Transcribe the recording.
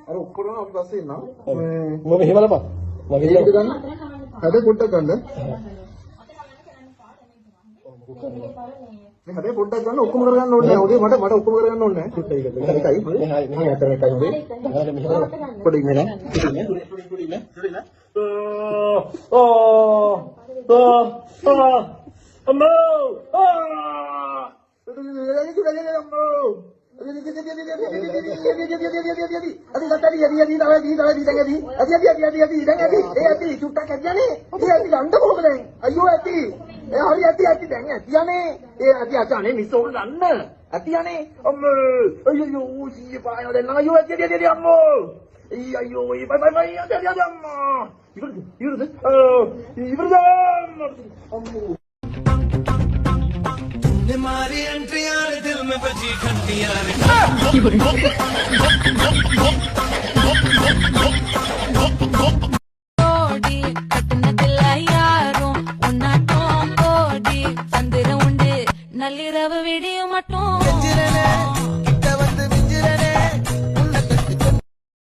අර ඔක්කොම අපි පස්සේ ඉන්නවා. මම මෙහෙම බලපන්. මගේ ඉන්න ගන්න. හැබැයි පොඩ්ඩක් ගන්න. මේ හැබැයි පොඩ්ඩක් ගන්න ඔක්කොම කරගන්න ඕනේ නැහැ. ඔගේ මට ඔක්කොම කරගන්න ඕනේ නැහැ. චුට්ටයි එකයි. මෙහෙම අතර එකයි හොඳේ. පොඩි මෙහෙම. हमारी एंट्रियां दिल में बजी घंटियां